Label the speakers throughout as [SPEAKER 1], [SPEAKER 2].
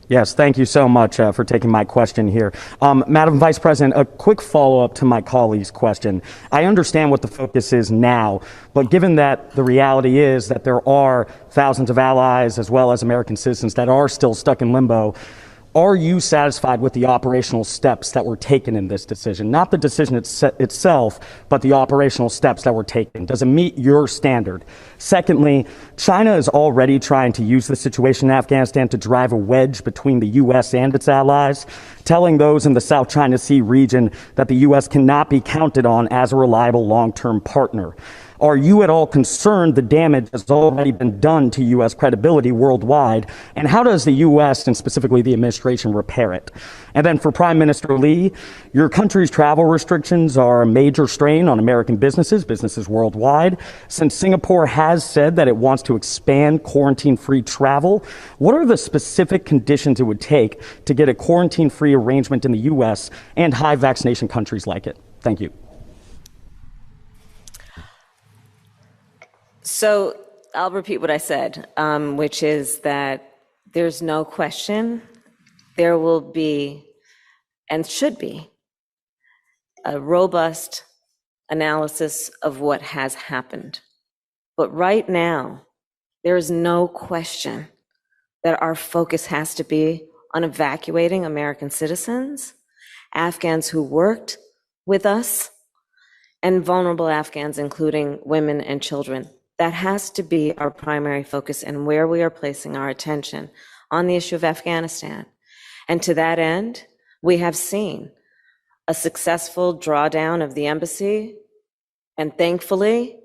[SPEAKER 1] Yes, thank you so much for taking my question here. Madam Vice President, a quick follow-up to my colleague's question. I understand what the focus is now, but given that the reality is that there are thousands of allies as well as American citizens that are still stuck in limbo, are you satisfied with the operational steps that were taken in this decision? Not the decision itself, but the operational steps that were taken. Does it meet your standard? Secondly, China is already trying to use the situation in Afghanistan to drive a wedge between the U.S. and its allies, telling those in the South China Sea region that the U.S. cannot be counted on as a reliable long-term partner. Are you at all concerned the damage has already been done to U.S. credibility worldwide? And how does the U.S. and specifically the administration repair it? And then for Prime Minister Lee, your country's travel restrictions are a major strain on American businesses worldwide. Since Singapore has said that it wants to expand quarantine-free travel, what are the specific conditions it would take to get a quarantine-free arrangement in the U.S. and high vaccination countries like it? Thank you.
[SPEAKER 2] So I'll repeat what I said, which is that there's no question there will be and should be a robust analysis of what has happened. But right now, there is no question that our focus has to be on evacuating American citizens, Afghans who worked with us, and vulnerable Afghans, including women and children. That has to be our primary focus and where we are placing our attention on the issue of Afghanistan. And to that end, we have seen a successful drawdown of the embassy, and thankfully,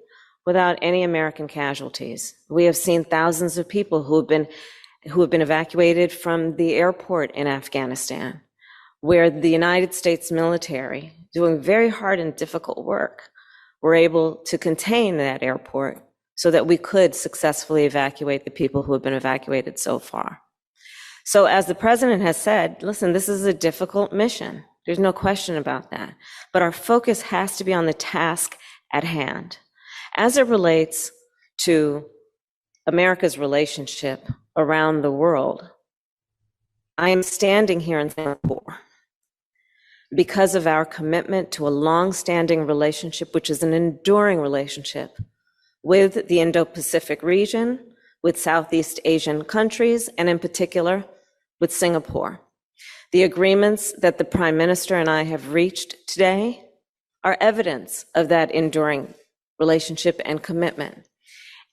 [SPEAKER 2] without any American casualties. We have seen thousands of people who have been evacuated from the airport in Afghanistan, where the United States military, doing very hard and difficult work, were able to contain that airport so that we could successfully evacuate the people who have been evacuated so far. So as the president has said, listen, this is a difficult mission. There's no question about that. But our focus has to be on the task at hand. As it relates to America's relationship around the world, I am standing here in Singapore because of our commitment to a long-standing relationship, which is an enduring relationship with the Indo-Pacific region, with Southeast Asian countries, and in particular, with Singapore. The agreements that the Prime Minister and I have reached today are evidence of that enduring relationship and commitment,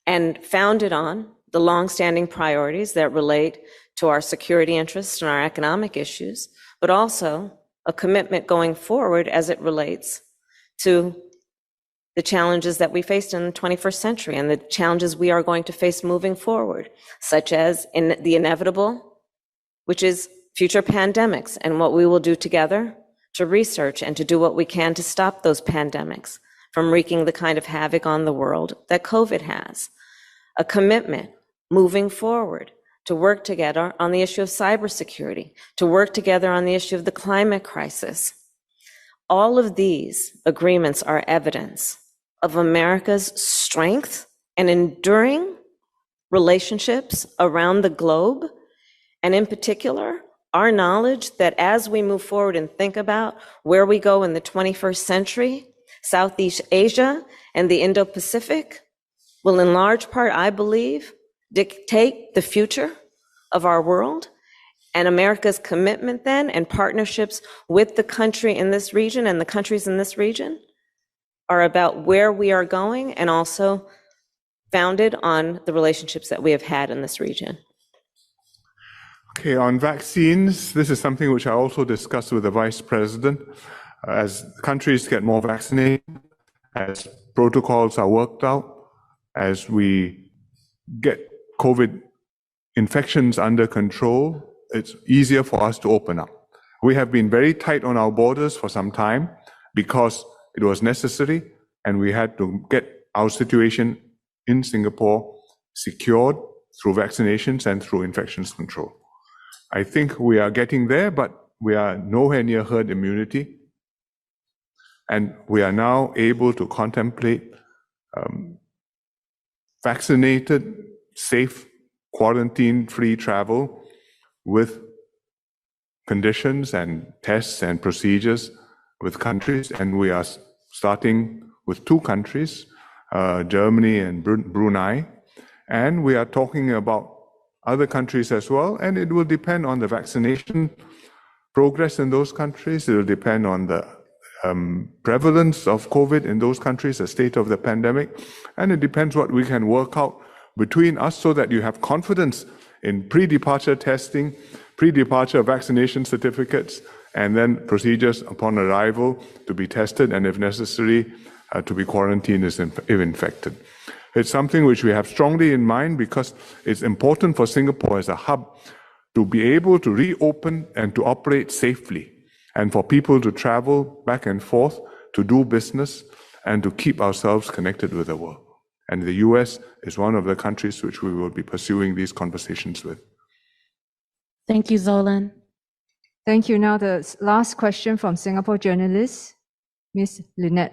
[SPEAKER 2] and founded on the long-standing priorities that relate to our security interests and our economic issues, but also a commitment going forward as it relates to the challenges that we faced in the 21st century and the challenges we are going to face moving forward, such as in the inevitable, which is future pandemics, and what we will do together to research and to do what we can to stop those pandemics from wreaking the kind of havoc on the world that COVID has. A commitment moving forward to work together on the issue of cybersecurity, to work together on the issue of the climate crisis. All of these agreements are evidence of America's strength and enduring relationships around the globe, and in particular, our knowledge that as we move forward and think about where we go in the 21st century, Southeast Asia and the Indo-Pacific will in large part, I believe, dictate the future of our world. And America's commitment then and partnerships with the country in this region and the countries in this region are about where we are going and also founded on the relationships that we have had in this region.
[SPEAKER 3] Okay, on vaccines, this is something which I also discussed with the Vice President. As countries get more vaccinated, as protocols are worked out, as we get COVID infections under control, it's easier for us to open up. We have been very tight on our borders for some time because it was necessary, and we had to get our situation in Singapore secured through vaccinations and through infections control. I think we are getting there, but we are nowhere near herd immunity. And we are now able to contemplate vaccinated, safe, quarantine-free travel with conditions and tests and procedures with countries, and we are starting with 2 countries, Germany and Brunei, and we are talking about other countries as well, and it will depend on the vaccination progress in those countries. It will depend on the prevalence of COVID in those countries, the state of the pandemic, and it depends what we can work out between us so that you have confidence in pre-departure testing, pre-departure vaccination certificates, and then procedures upon arrival to be tested and if necessary to be quarantined if infected. It's something which we have strongly in mind because it's important for Singapore as a hub to be able to reopen and to operate safely, and for people to travel back and forth to do business and to keep ourselves connected with the world. And the US is one of the countries which we will be pursuing these conversations with.
[SPEAKER 4] Thank you, Zolan.
[SPEAKER 5] Thank you. Now the last question from Singapore journalist, Ms. Lynette